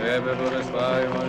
Tebe blagoslavimo.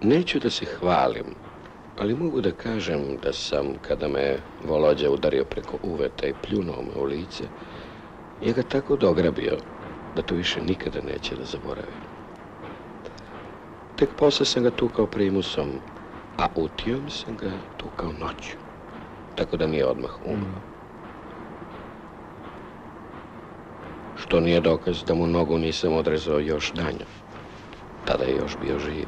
Neću da se hvalim, ali mogu da kažem da sam, kada me Volođa udario preko uveta i pljunuo me u lice, je ga tako dograbio da to više nikada neće da zaboravim. Tek posle sam ga tukao primusom, a utijom sam ga tukao noću, tako da nije odmah umro. Što nije dokaz da mu nogu nisam odrezao još danju. Tada je još bio živ.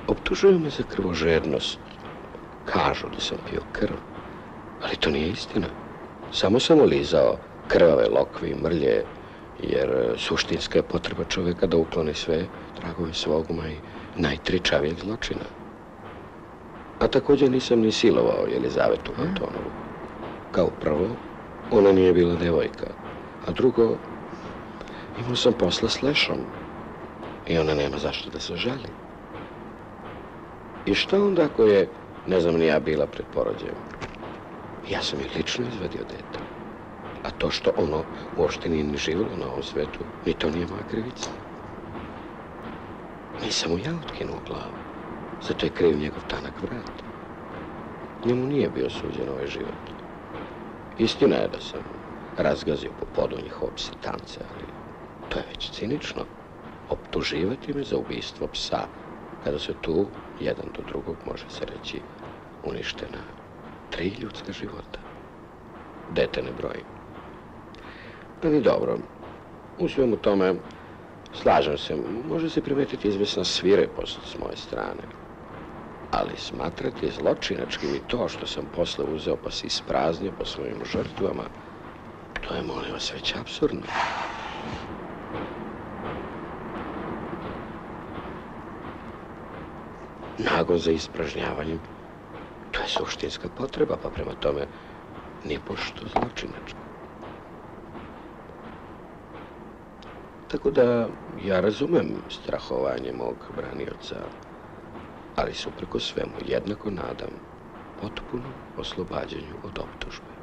Optužuju me za krvožednost. Kažu da sam pio krv, ali to nije istina. Samo sam ulizao krvave lokve i mrlje, jer suštinska je potreba čoveka da ukloni sve tragove svog uma i najtričavijeg zločina. A također nisam ni silovao Jelizavetu Antonovu. Kao prvo, ona nije bila devojka, a drugo, imao sam posla s lešom i ona nema zašto da se žali. I šta onda ako je, ne znam ni ja, bila pred porođajem? Ja sam je lično izvadio dete. A to što ono uopšte nije ni živjelo na ovom svetu, ni to nije moja krivica. Nisam mu ja otkinuo glavu, zato je kriv njegov tanak vrat. Njemu nije bio suđen ovaj život. Istina je da sam razgazio po podu njihova psitance, ali to je već cinično. Optuživati me za ubistvo psa kada se tu, jedan do drugog, može se reći, uništena 3 ljudska života. Dete ne broji. Ali dobro, u svemu tome, slažem se, može se primetiti izvesna svirepost s moje strane. Ali smatrati zločinačkim i to što sam posle uzeo pa se ispraznio po svojim žrtvama, to je, molim vas, već apsurdno. Nagon za ispražnjavanjem, to je suštinska potreba, pa prema tome nipošto zločinačko. Tako da ja razumem strahovanje mog branioca, ali se uprkos svemu jednako nadam potpunom oslobađanju od optužbe.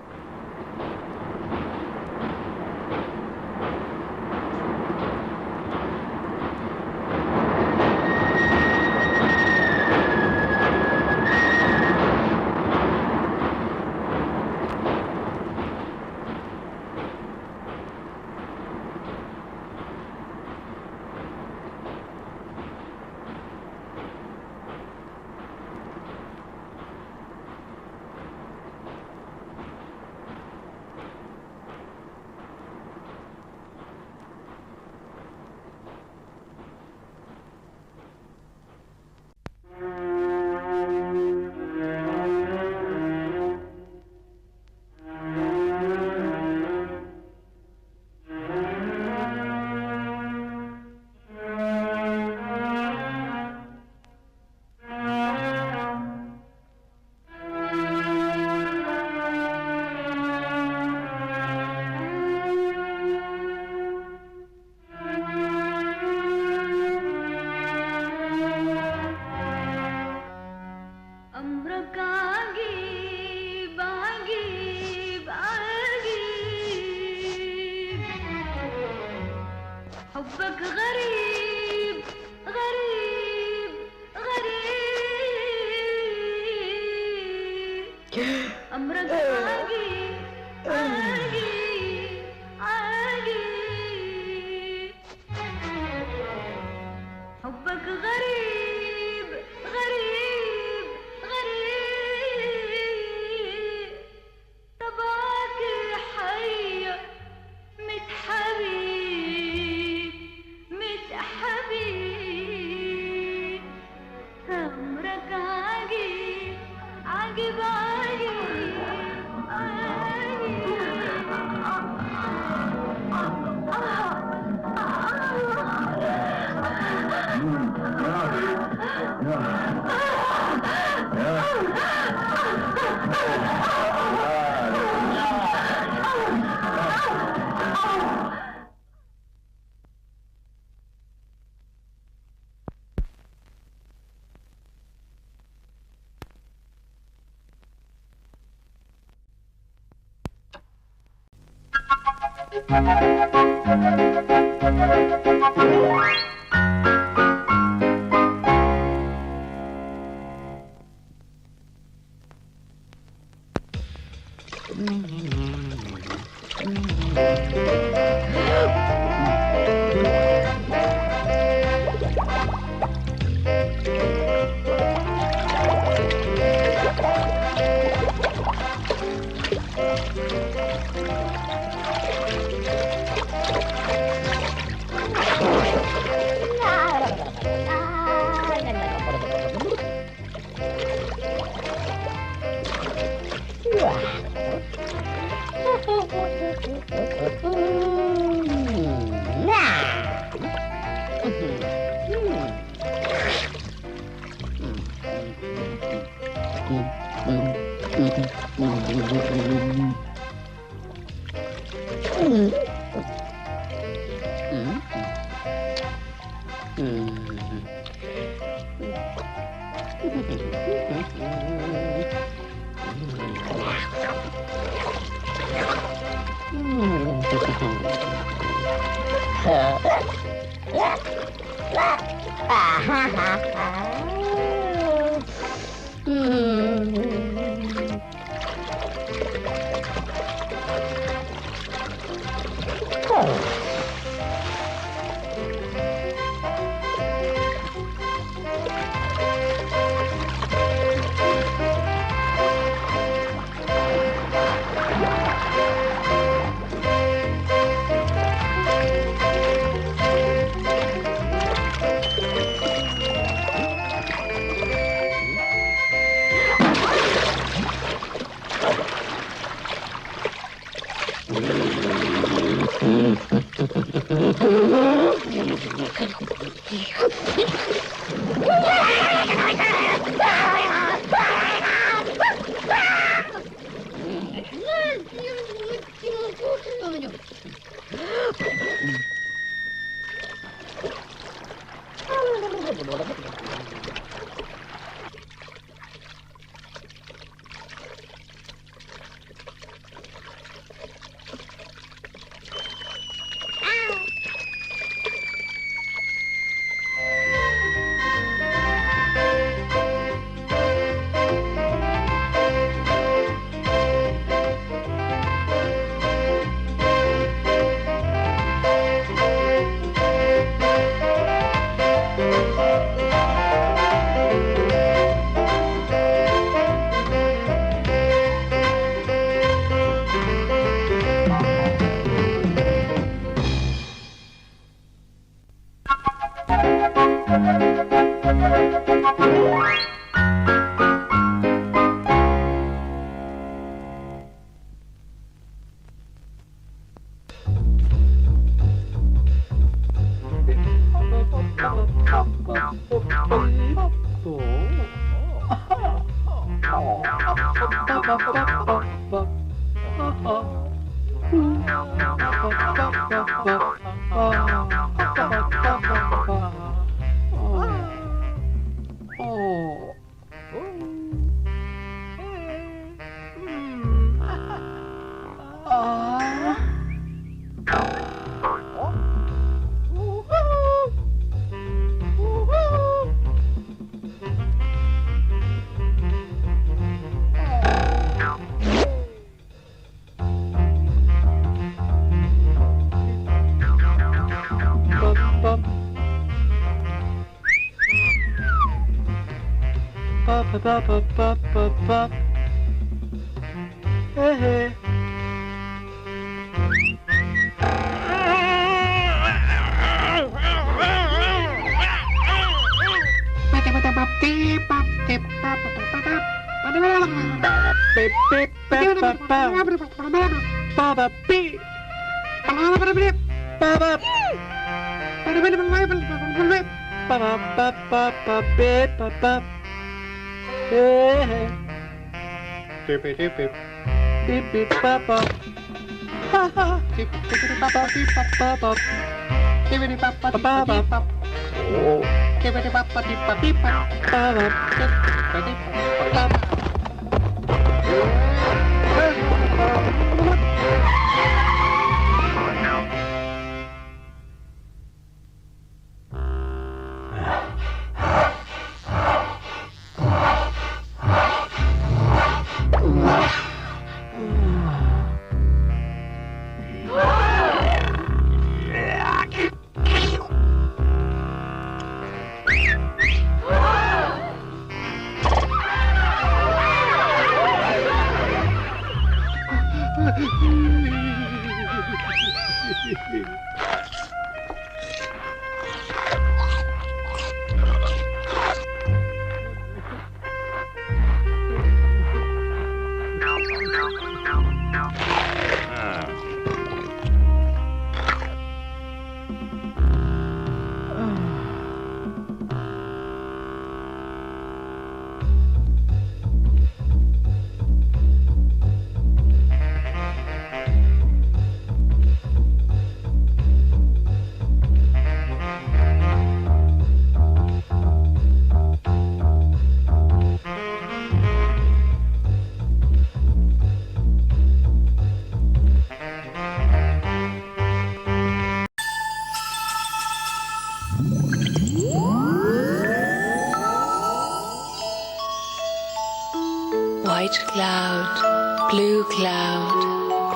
White cloud, blue cloud,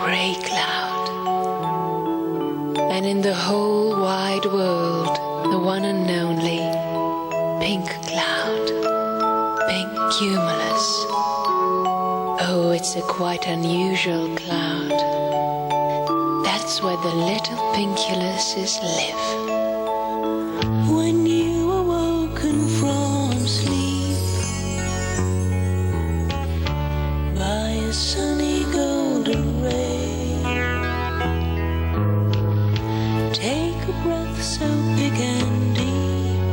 gray cloud. And in the whole wide world, the one and only pink cloud, pink cumulus. Oh, it's a quite unusual cloud. That's where the little pinkuluses live. When you are woken from sleep by a sunny golden ray, take a breath so big and deep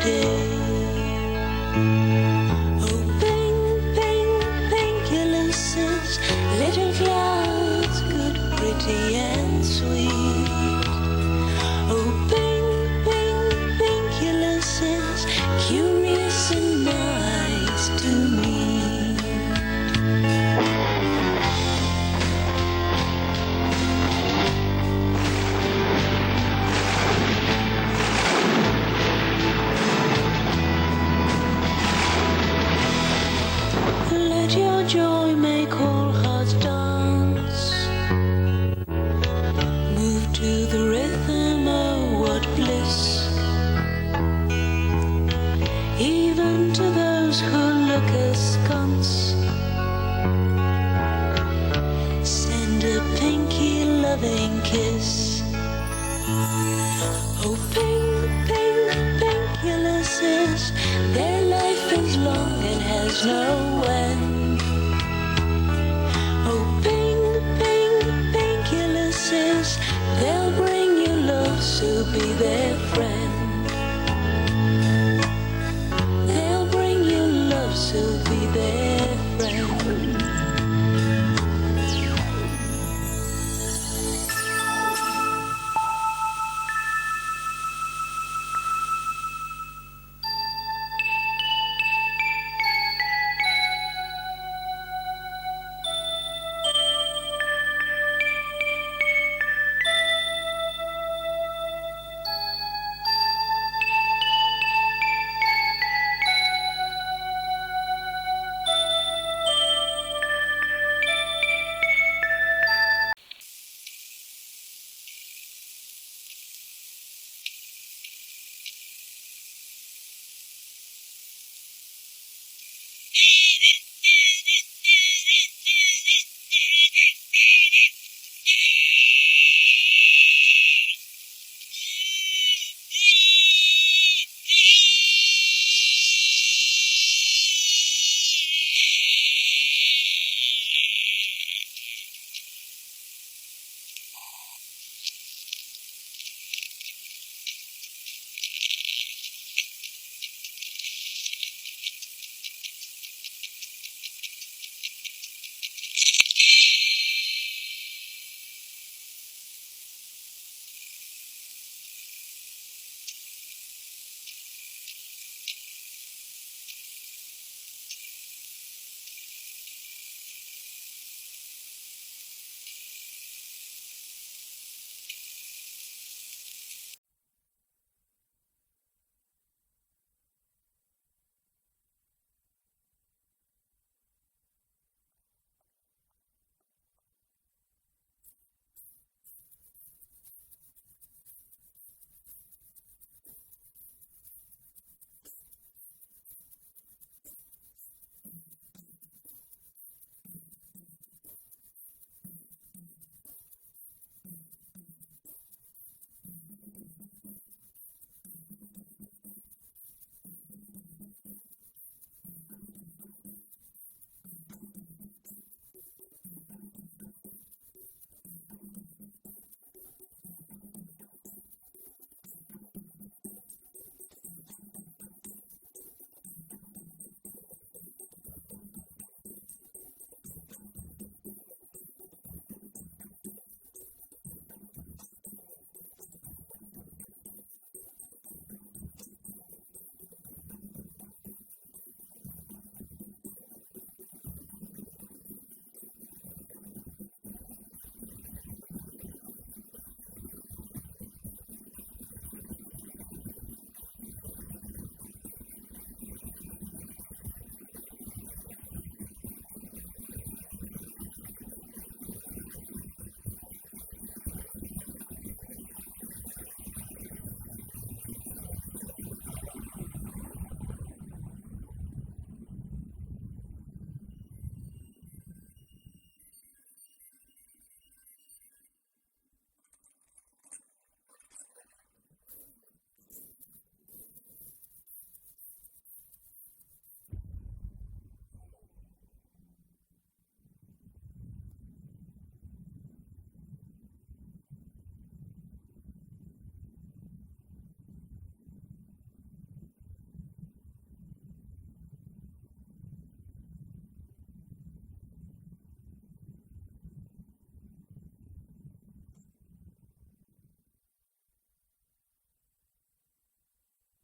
day. Oh, Pinkulusi, little clouds, good, pretty and sweet. Oh, Pinkulusi, curious and nice to me. Let your joy make all hearts dance. Move to the rhythm, oh what bliss. Even to those who look askance, send a pinky loving kiss. Oh, Pinkulusi, their life is long and has no end. Oh, Pinkulusi, they'll bring you love, so be their friend.